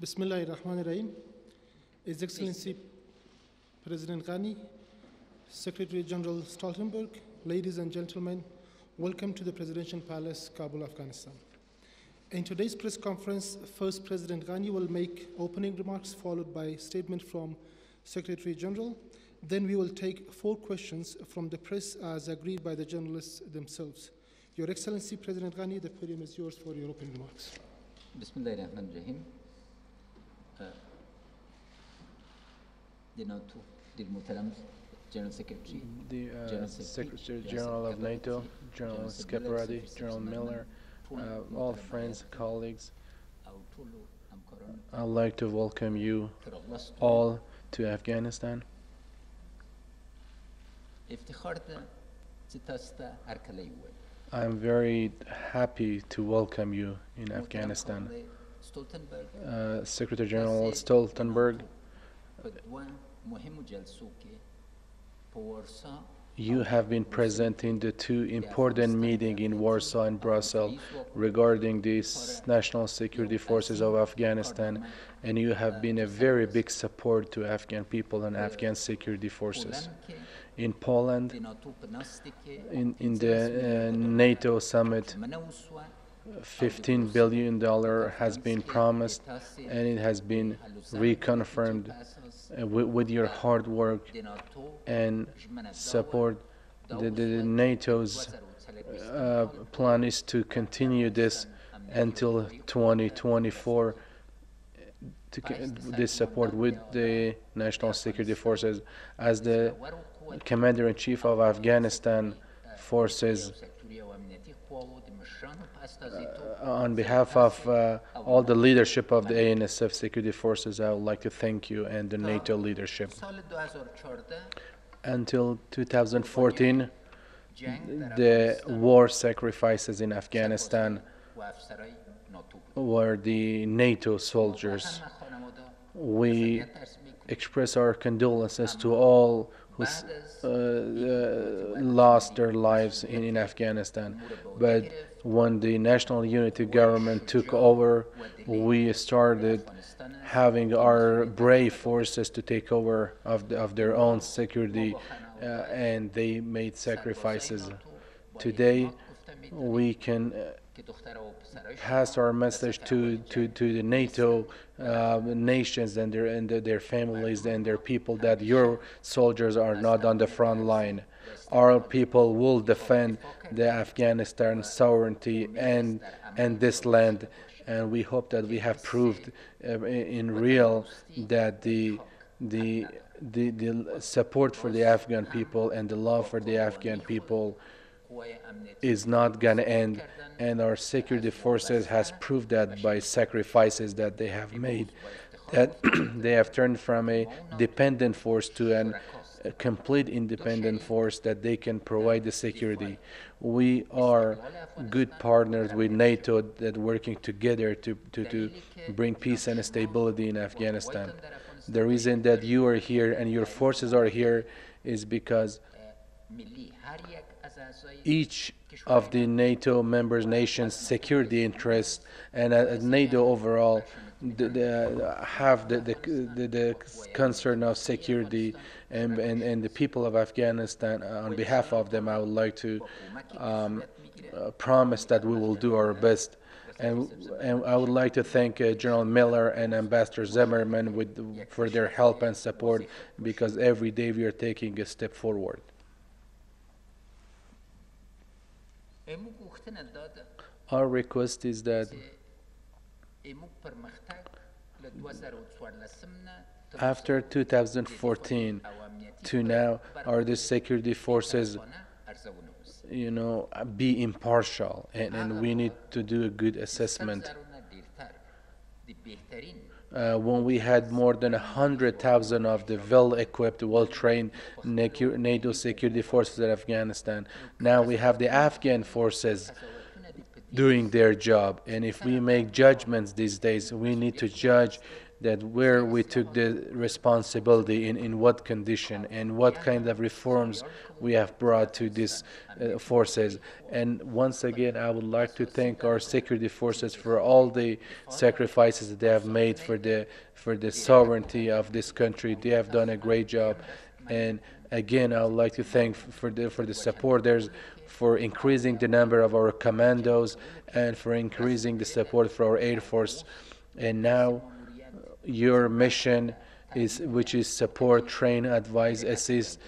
Bismillahirrahmanirrahim. His Excellency President Ghani, Secretary General Stoltenberg, ladies and gentlemen, welcome to the Presidential Palace, Kabul, Afghanistan. In today's press conference, first President Ghani will make opening remarks followed by a statement from Secretary General. Then we will take 4 questions from the press as agreed by the journalists themselves. Your Excellency President Ghani, the podium is yours for your opening remarks. Bismillahirrahmanirrahim. The NATO, the Muhtaram General Secretary, Secretary General of NATO, General Scaparati, General Miller, all friends, colleagues, I'd like to welcome you all to Afghanistan. I am very happy to welcome you in Afghanistan. Secretary General Stoltenberg, you have been present in the 2 important meetings in Warsaw and Brussels regarding the national security forces of Afghanistan, and you have been a very big support to Afghan people and Afghan security forces. In Poland, in the NATO summit, $15 billion has been promised, and it has been reconfirmed with your hard work and support. The NATO's plan is to continue this until 2024, this support with the national security forces. As the Commander-in-Chief of Afghanistan forces, on behalf of all the leadership of the ANSF security forces, I would like to thank you and the NATO leadership. Until 2014, the war sacrifices in Afghanistan were the NATO soldiers. We express our condolences to all who lost their lives in Afghanistan. But when the National Unity Government took over, we started having our brave forces to take over of their own security, and they made sacrifices. Today, we can pass our message to the NATO nations and their families and their people that your soldiers are not on the front line. Our people will defend the Afghanistan sovereignty and this land, and we hope that we have proved in real that the support for the Afghan people and the love for the Afghan people is not going to end, and our security forces has proved that by sacrifices that they have made, that they have turned from a dependent force to a complete independent force that they can provide the security. We are good partners with NATO that working together to bring peace and stability in Afghanistan. The reason that you are here and your forces are here is because each of the NATO member nations' security interests and NATO overall have the concern of security, and the people of Afghanistan, on behalf of them, I would like to promise that we will do our best. And I would like to thank General Miller and Ambassador Zimmerman for their help and support, because every day we are taking a step forward. Our request is that after 2014 to now, the security forces, be impartial, and we need to do a good assessment. When we had more than 100,000 of the well-equipped, well-trained NATO security forces in Afghanistan, now we have the Afghan forces doing their job. And if we make judgments these days, we need to judge that where we took the responsibility, in what condition, and what kind of reforms we have brought to these forces. And once again, I would like to thank our security forces for all the sacrifices that they have made for the sovereignty of this country. They have done a great job. And again, I would like to thank for the supporters, for increasing the number of our commandos, and for increasing the support for our Air Force. And now your mission which is support, train, advise, assist,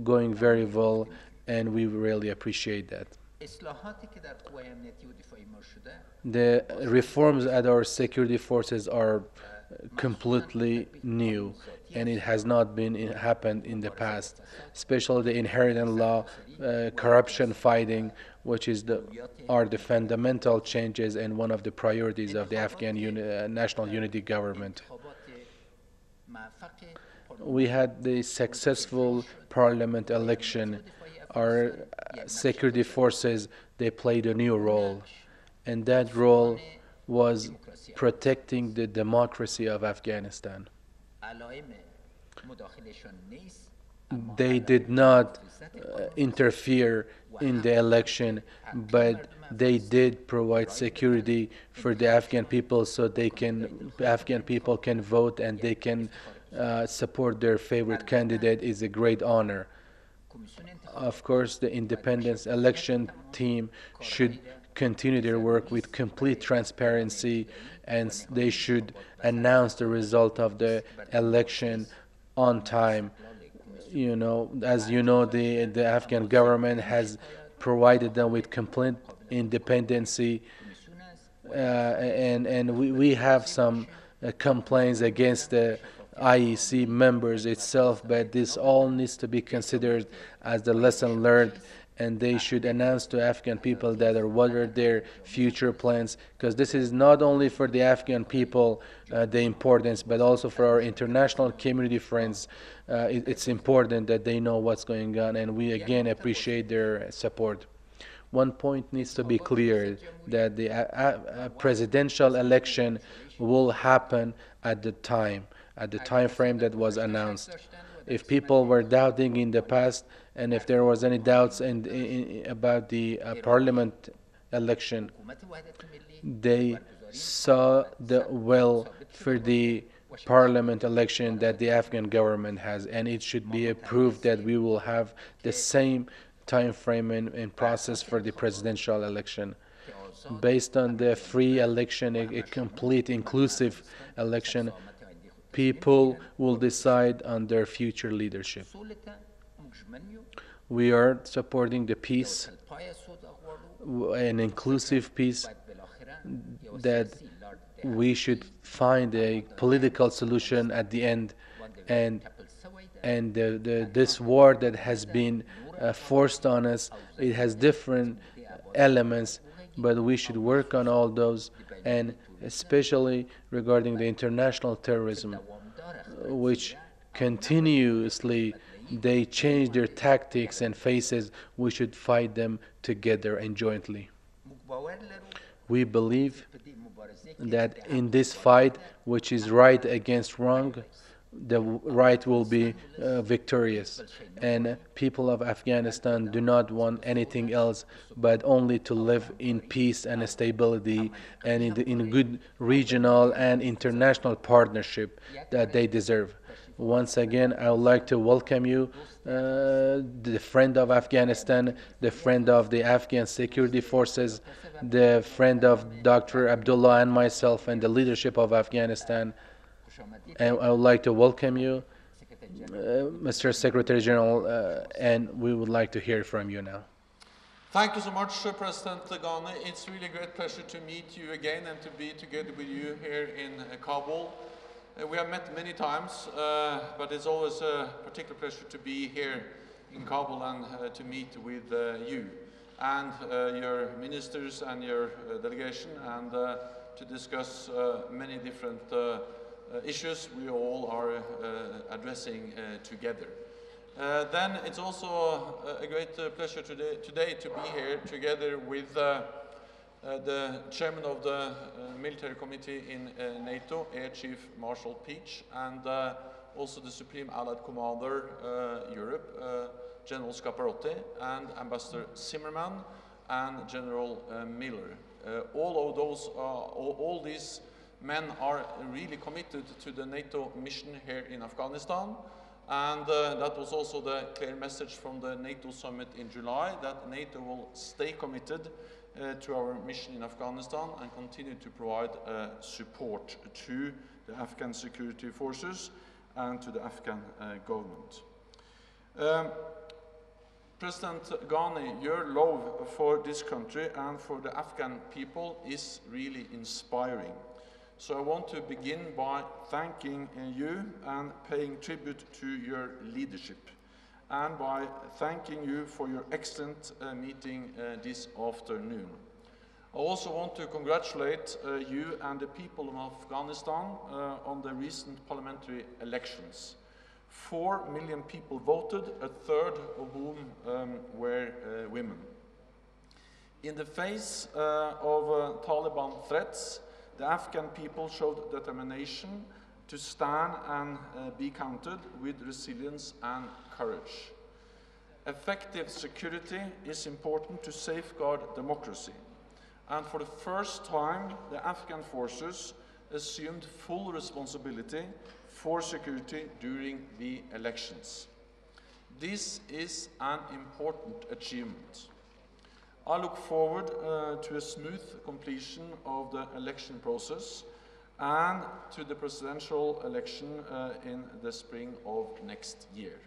going very well, and we really appreciate that. The reforms at our security forces are completely new, and it has not been happened in the past, especially the inheritance law, corruption fighting, which are the fundamental changes and one of the priorities of the Afghan national unity government. We had the successful parliament election. Our security forces, they played a new role, and that role was protecting the democracy of Afghanistan. They did not interfere in the election, but they did provide security for the Afghan people, so Afghan people can vote and they can support their favorite candidate. Is a great honor. Of course, the independence election team should continue their work with complete transparency, and they should announce the result of the election on time. You know, as you know, the Afghan government has provided them with complete independency, and we have some complaints against the IEC members itself, but this all needs to be considered as the lesson learned, and they should announce to Afghan people that what are their future plans, because this is not only for the Afghan people the importance, but also for our international community friends. It's important that they know what's going on, and we again appreciate their support. One point needs to be clear, that the presidential election will happen at the time frame that was announced. If people were doubting in the past, and if there was any doubts about the parliament election, they saw the will for the parliament election that the Afghan government has, and it should be approved that we will have the same time frame and process for the presidential election, based on the free election, a complete inclusive election. People will decide on their future leadership. We are supporting the peace, an inclusive peace, that we should find a political solution at the end, and this war that has been forced on us, it has different elements, but we should work on all those, and especially regarding the international terrorism, which continuously they change their tactics and faces. We should fight them together and jointly. We believe that in this fight, which is right against wrong, the right will be victorious, and people of Afghanistan do not want anything else but only to live in peace and stability, and in good regional and international partnership that they deserve. Once again, I would like to welcome you, the friend of Afghanistan, the friend of the Afghan security forces, the friend of Dr. Abdullah and myself, and the leadership of Afghanistan. And I would like to welcome you, Mr. Secretary General, and we would like to hear from you now. Thank you so much, President Ghani. It's really a great pleasure to meet you again and to be together with you here in Kabul. We have met many times, but it's always a particular pleasure to be here in Kabul and to meet with you and your ministers and your delegation, and to discuss many different issues we all are addressing together. Then it's also a great pleasure today to be here together with the chairman of the military committee in NATO, Air Chief Marshal Peach, and also the Supreme Allied Commander Europe, General Scaparotti, and Ambassador Zimmerman, and General Miller. All these men are really committed to the NATO mission here in Afghanistan, and that was also the clear message from the NATO summit in July, that NATO will stay committed to our mission in Afghanistan and continue to provide support to the Afghan security forces and to the Afghan government. President Ghani, your love for this country and for the Afghan people is really inspiring. So I want to begin by thanking you and paying tribute to your leadership, and by thanking you for your excellent meeting this afternoon. I also want to congratulate you and the people of Afghanistan on the recent parliamentary elections. 4 million people voted, a third of whom were women. In the face of Taliban threats, the Afghan people showed determination to stand and be counted with resilience and courage. Effective security is important to safeguard democracy. And for the first time, the Afghan forces assumed full responsibility for security during the elections. This is an important achievement. I look forward to a smooth completion of the election process and to the presidential election in the spring of next year.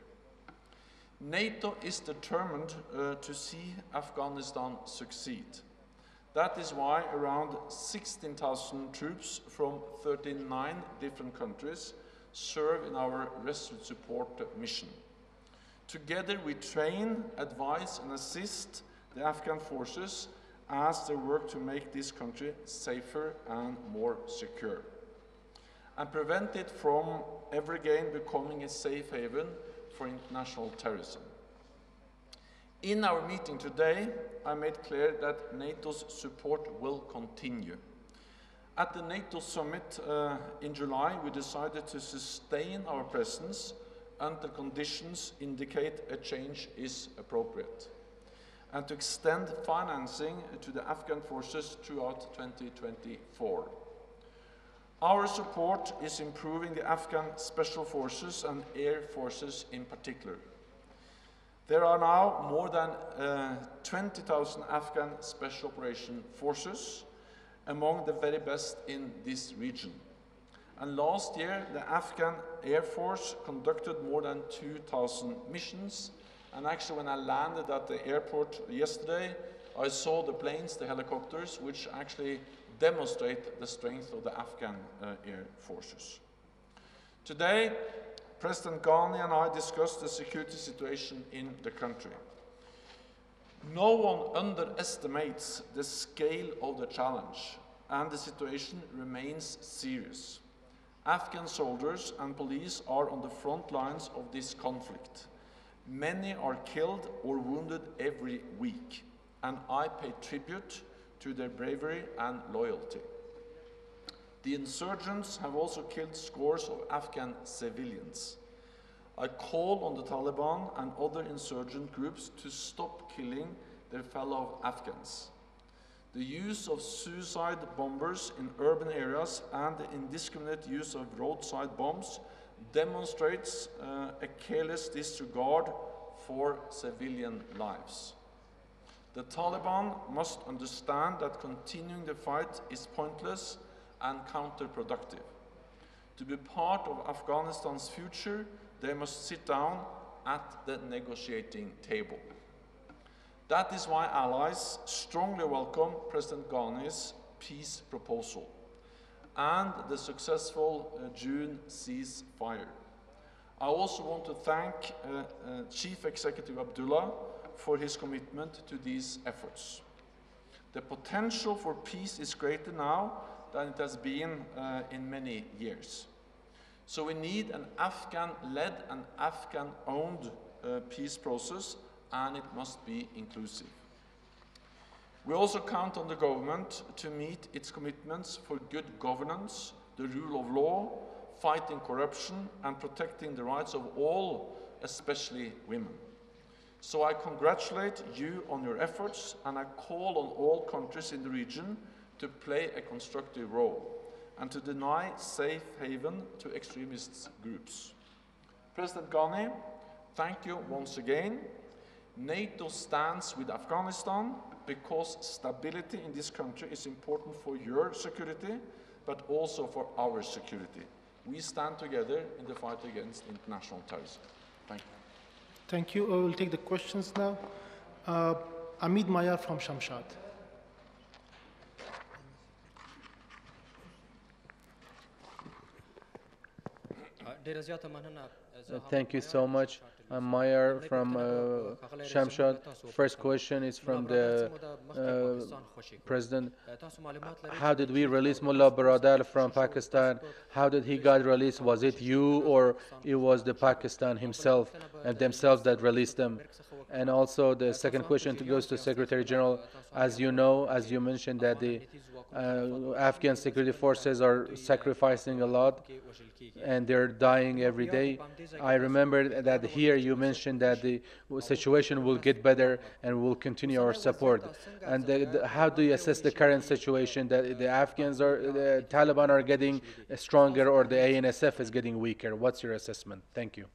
NATO is determined to see Afghanistan succeed. That is why around 16,000 troops from 39 different countries serve in our resolute support mission. Together we train, advise and assist the Afghan forces as they work to make this country safer and more secure, and prevent it from ever again becoming a safe haven for international terrorism. In our meeting today, I made clear that NATO's support will continue. At the NATO summit in July, we decided to sustain our presence until conditions indicate a change is appropriate, and to extend financing to the Afghan forces throughout 2024. Our support is improving the Afghan special forces and air forces in particular. There are now more than 20,000 Afghan special operation forces, among the very best in this region. And last year, the Afghan Air Force conducted more than 2,000 missions. And actually, when I landed at the airport yesterday, I saw the planes, the helicopters, which actually demonstrate the strength of the Afghan Air Forces. Today, President Ghani and I discussed the security situation in the country. No one underestimates the scale of the challenge, and the situation remains serious. Afghan soldiers and police are on the front lines of this conflict. Many are killed or wounded every week, and I pay tribute to their bravery and loyalty. The insurgents have also killed scores of Afghan civilians. I call on the Taliban and other insurgent groups to stop killing their fellow Afghans. The use of suicide bombers in urban areas and the indiscriminate use of roadside bombs demonstrates a careless disregard for civilian lives. The Taliban must understand that continuing the fight is pointless and counterproductive. To be part of Afghanistan's future, they must sit down at the negotiating table. That is why allies strongly welcome President Ghani's peace proposal and the successful June ceasefire. I also want to thank Chief Executive Abdullah for his commitment to these efforts. The potential for peace is greater now than it has been in many years. So we need an Afghan-led and Afghan-owned peace process, and it must be inclusive. We also count on the government to meet its commitments for good governance, the rule of law, fighting corruption, and protecting the rights of all, especially women. So I congratulate you on your efforts, and I call on all countries in the region to play a constructive role and to deny safe haven to extremist groups. President Ghani, thank you once again. NATO stands with Afghanistan because stability in this country is important for your security, but also for our security. We stand together in the fight against international terrorism. Thank you. Thank you. I will take the questions now. Amid Mayar from Shamshad. Thank you so much. I'm Mayar from Shamshad. First question is from the President. How did we release Mullah Baradar from Pakistan? How did he got released? Was it you or it was the Pakistan himself and themselves that released them? And also the second question goes to Secretary General. As you know, as you mentioned, that the Afghan security forces are sacrificing a lot and they're dying every day. I remember that here you mentioned that the situation will get better and we'll continue our support. And how do you assess the current situation, that the Afghans are, the Taliban are getting stronger or the ANSF is getting weaker? What's your assessment? Thank you.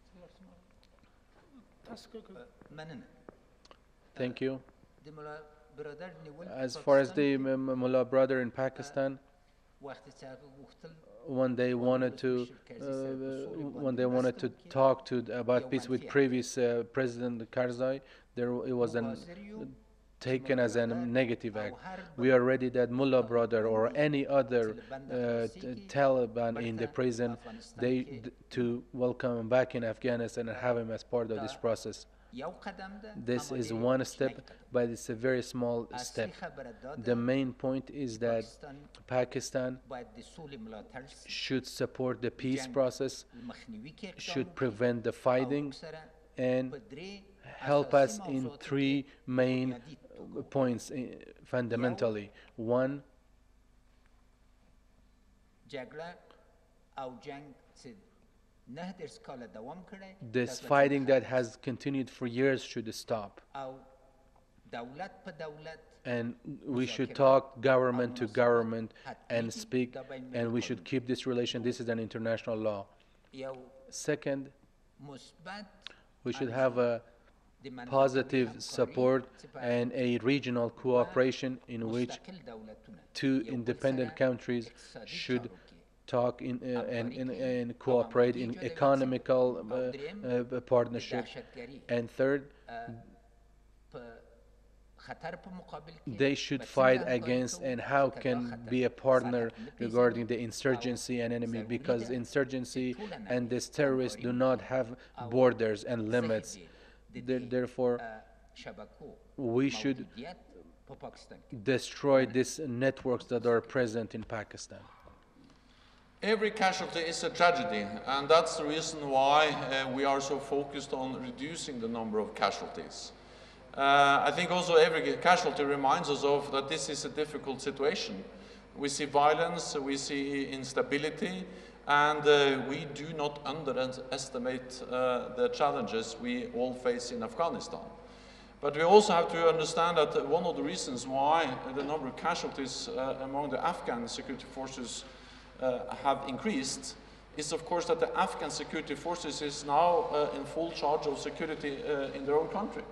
Thank you. As far as the Mullah brother in Pakistan, when they wanted to talk about peace with previous President Karzai, it was taken as a negative act. We are ready that Mullah brother or any other Taliban in the prison, to welcome him back in Afghanistan and have him as part of this process. This is one step, but it's a very small step. The main point is that Pakistan should support the peace process, should prevent the fighting, and help us in three main points fundamentally. One, this fighting that has continued for years should stop. And we should talk government to government and speak, and we should keep this relation. This is an international law. Second, we should have a positive support and a regional cooperation in which two independent countries should talk and cooperate in economical partnership. And third, they should fight against and how can be a partner regarding the insurgency and enemy, because insurgency and this terrorists do not have borders and limits. Therefore, we should destroy these networks that are present in Pakistan. Every casualty is a tragedy, and that's the reason why we are so focused on reducing the number of casualties. I think also every casualty reminds us of that this is a difficult situation. We see violence, we see instability, and we do not underestimate the challenges we all face in Afghanistan. But we also have to understand that one of the reasons why the number of casualties among the Afghan security forces have increased is, of course, that the Afghan security forces is now in full charge of security in their own country.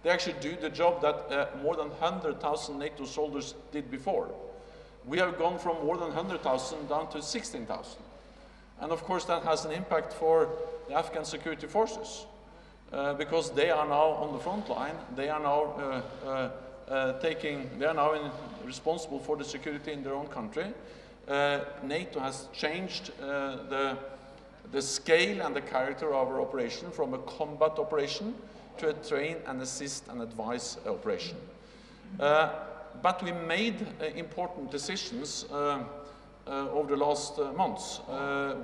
They actually do the job that more than 100,000 NATO soldiers did before. We have gone from more than 100,000 down to 16,000. And of course that has an impact for the Afghan security forces because they are now on the front line. They are now responsible for the security in their own country. NATO has changed the scale and the character of our operation from a combat operation to a train and assist and advise operation. But we made important decisions over the last months.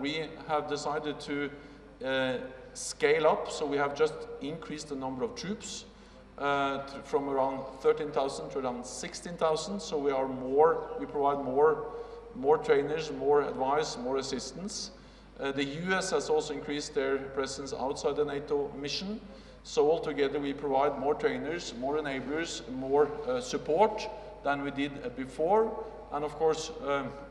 We have decided to scale up, so we have just increased the number of troops. from around 13,000 to around 16,000. So we provide more trainers, more advice, more assistance. The US has also increased their presence outside the NATO mission. So altogether we provide more trainers, more enablers, more support than we did before. And of course,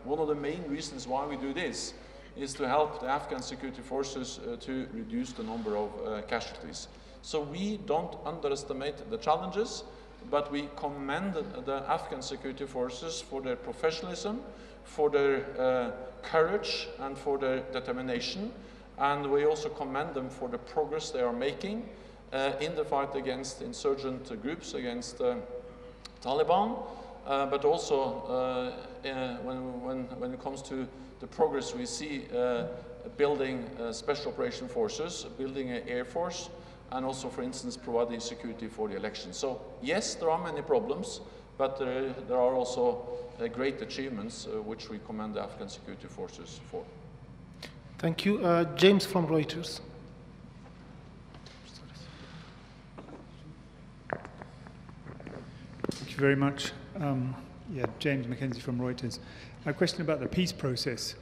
one of the main reasons why we do this is to help the Afghan security forces to reduce the number of casualties. So we don't underestimate the challenges, but we commend the Afghan security forces for their professionalism, for their courage, and for their determination. And we also commend them for the progress they are making in the fight against insurgent groups, against Taliban, but also when it comes to the progress we see building special operation forces, building an air force, and also, for instance, providing security for the election. So yes, there are many problems, but there are also great achievements which we commend the Afghan security forces for. Thank you. James from Reuters. Thank you very much. James Mackenzie from Reuters. A question about the peace process.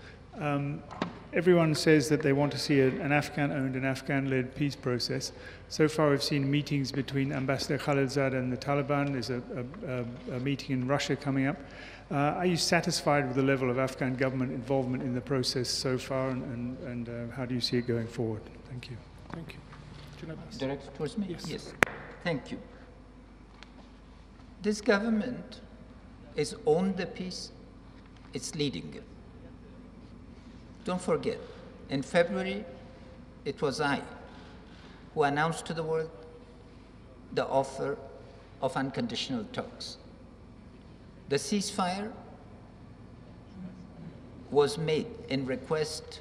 Everyone says that they want to see an Afghan-owned and Afghan-led peace process. So far, we've seen meetings between Ambassador Khalilzad and the Taliban. There's a meeting in Russia coming up. Are you satisfied with the level of Afghan government involvement in the process so far, and how do you see it going forward? Thank you. Thank you. Directed towards me? Yes. Yes. Thank you. This government is on the peace. It's leading it. Don't forget, in February, it was I who announced to the world the offer of unconditional talks. The ceasefire was made in request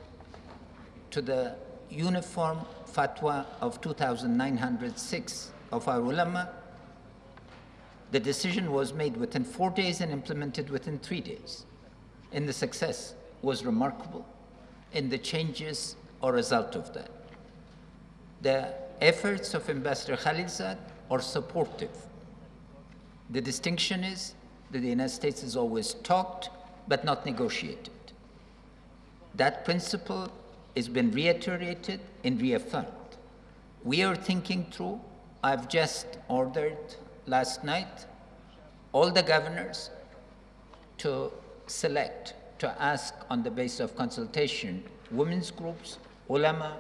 to the uniform fatwa of 2906 of our ulama. The decision was made within 4 days and implemented within 3 days. And the success was remarkable. And the changes are a result of that. The efforts of Ambassador Khalilzad are supportive. The distinction is that the United States has always talked but not negotiated. That principle has been reiterated and reaffirmed. We are thinking through. I've just ordered last night all the governors to select, to ask on the basis of consultation, women's groups, ulama,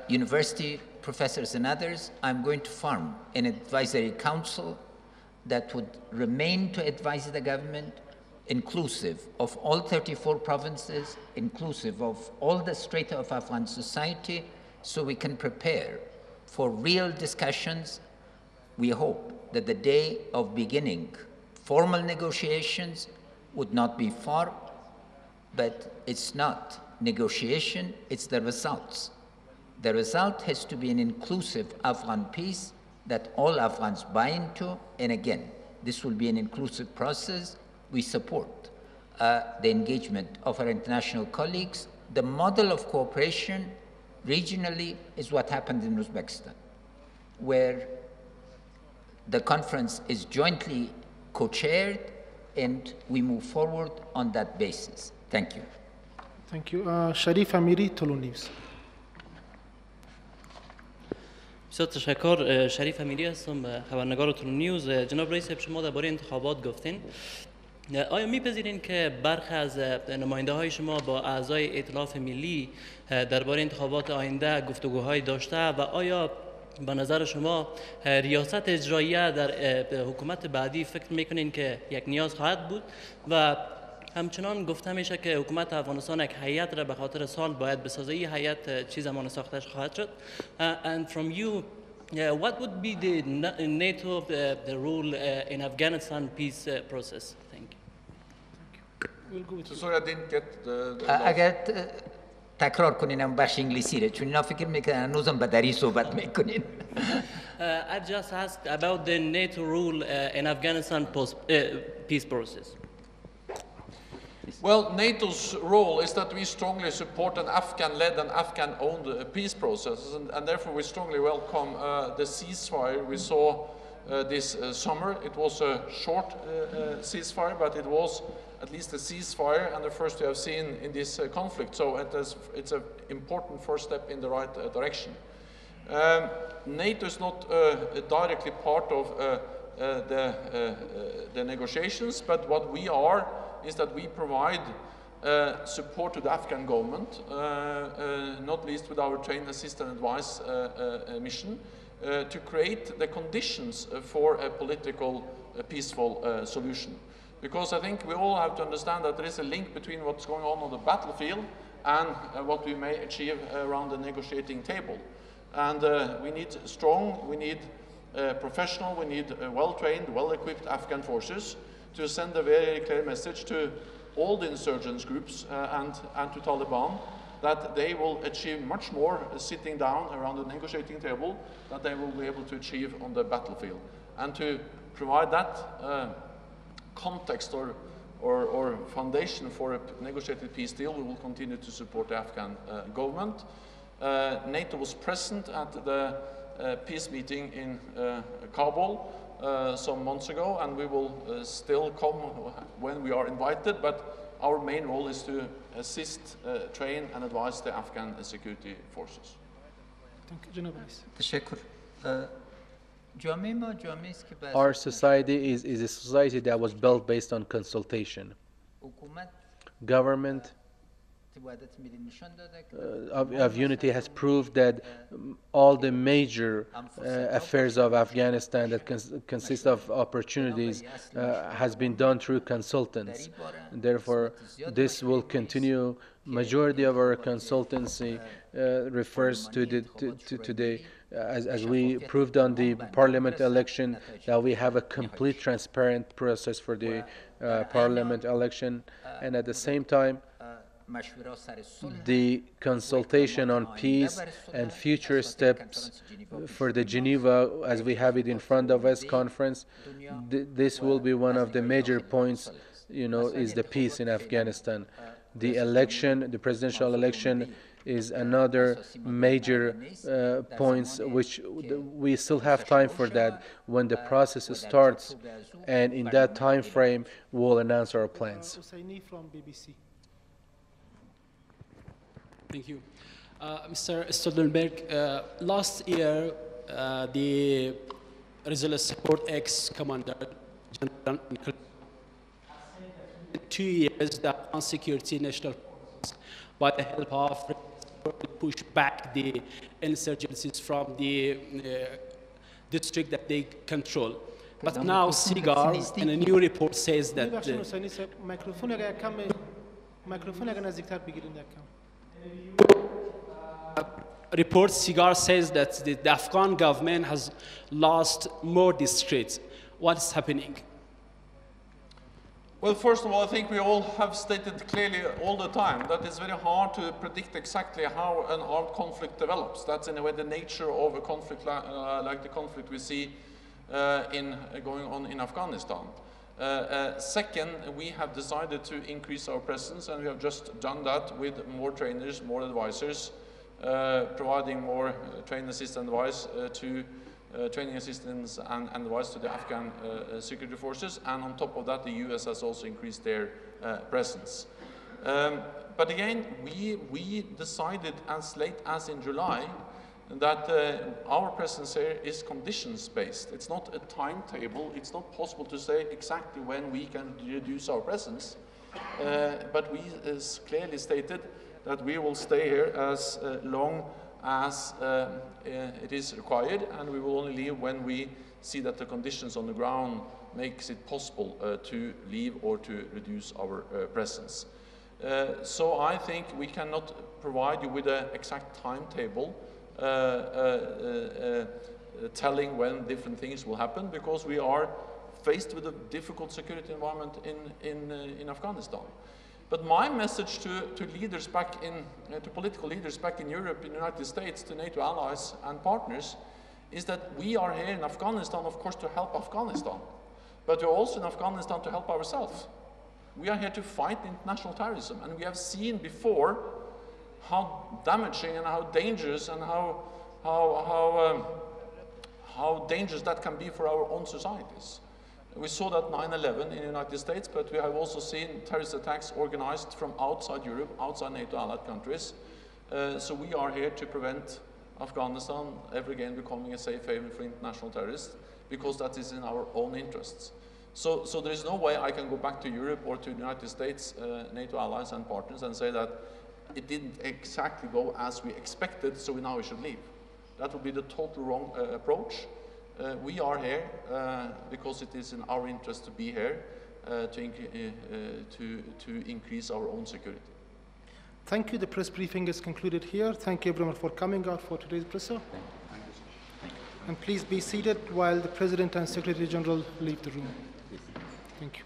university professors and others. I'm going to form an advisory council that would remain to advise the government, inclusive of all 34 provinces, inclusive of all the strata of Afghan society, so we can prepare for real discussions. We hope that the day of beginning formal negotiations would not be far, but it's not negotiation, it's the results. The result has to be an inclusive Afghan peace that all Afghans buy into, and again, this will be an inclusive process. We support the engagement of our international colleagues. The model of cooperation regionally is what happened in Uzbekistan, where the conference is jointly co-chaired, and we move forward on that basis. Thank you. Thank you. Sharif Amiri, Tolo News. بسیار تشکر. شریف امیری هستم، خبرنگار تولو نیوز. جناب رئیس شما درباره انتخابات گفتین. آیا میپذیرین که برخی از نماینده های شما با اعضای ائتلاف ملی درباره انتخابات آینده گفتگوهای داشته و آیا به نظر شما ریاست اجراییه در حکومت بعدی فکر میکنین که یک نیاز خواهد بود و همچنان گفته میشه که حکومت افغانستان یک هیئت را به خاطر سال باید بسازه. این هیئت چه زمان ساختش خواهد شد؟ And from you, what would be the NATO the role in Afghanistan peace process? Thank you. We'll go with you. Sorry, I didn't get the اگر تکرار کنین هم بخش انگلیسی رو، چون اینا فکر میکنن هنوزم به دری صحبت میکنین. I just asked about the NATO role in Afghanistan peace process. please. Well, NATO's role is that we strongly support an Afghan-led and Afghan-owned peace process, and therefore we strongly welcome the ceasefire we saw this summer. It was a short ceasefire, but it was at least a ceasefire and the first we have seen in this conflict. So it's an important first step in the right direction. NATO is not directly part of the negotiations, but what we are is that we provide support to the Afghan government, not least with our train, assist and advise mission, to create the conditions for a political, peaceful solution. Because I think we all have to understand that there is a link between what's going on the battlefield and what we may achieve around the negotiating table. And we need strong, we need professional, we need well-trained, well-equipped Afghan forces to send a very clear message to all the insurgents groups and to Taliban that they will achieve much more sitting down around the negotiating table that they will be able to achieve on the battlefield. And to provide that context or foundation for a negotiated peace deal, we will continue to support the Afghan government. NATO was present at the peace meeting in Kabul some months ago, and we will still come when we are invited, but our main role is to assist, train and advise the Afghan security forces. Thank you, تشكر. جامعه ما جامعه است که بر Our society is a society that was built based on consultation. حکومت Government وحدت ملی نشان داده که of unity has proved that all the major affairs of Afghanistan that consist of opportunities has been done through consultants. Therefore, this will continue. Majority of our consultancy refers to the as we proved on the parliament election, that we have a complete transparent process for the parliament election, and at the same time the consultation on peace and future steps for the Geneva, as we have it in front of us, conference. This will be one of the major points, is the peace in Afghanistan. The election, the presidential election, is another major points which we still have time for that. When the process starts, and in that time frame, we'll announce our plans. From BBC. Thank you. Mr. Stoltenberg, last year, the Result Support ex-commander, General 2 years, the Afghan Security National Force, by the help of push back the insurgencies from the district that they control. But now SIGAR, in a new report, says that report SIGAR says that the Afghan government has lost more districts. What's happening? Well, first of all, I think we all have stated clearly all the time that it's very hard to predict exactly how an armed conflict develops. That's in a way the nature of a conflict like the conflict we see going on in Afghanistan. Second, we have decided to increase our presence, and we have just done that with more trainers, more advisors, providing more training assistance advice to training assistance and advice to the Afghan security forces, and on top of that the US has also increased their presence. But again, we decided as late as in July that our presence here is conditions-based. It's not a timetable. It's not possible to say exactly when we can reduce our presence, but we clearly stated that we will stay here as long as it is required, and we will only leave when we see that the conditions on the ground makes it possible to leave or to reduce our presence. So I think we cannot provide you with an exact timetable telling when different things will happen, because we are faced with a difficult security environment in Afghanistan. But my message to leaders back to political leaders back in Europe, in the United States, to NATO allies and partners, is that we are here in Afghanistan, of course, to help Afghanistan, but we're also in Afghanistan to help ourselves. We are here to fight international terrorism, and we have seen before how damaging and how dangerous and how dangerous that can be for our own societies. We saw that 9/11 in the United States, but we have also seen terrorist attacks organized from outside Europe, outside NATO allied countries. So we are here to prevent Afghanistan ever again becoming a safe haven for international terrorists, because that is in our own interests. So there is no way I can go back to Europe or to the United States, NATO allies and partners, and say that it didn't exactly go as we expected, so now we should leave. That would be the total wrong approach. We are here because it is in our interest to be here to increase our own security. Thank you. The press briefing is concluded here. Thank you everyone for coming out for today's presser. And please be seated while the President and Secretary General leave the room. Thank you.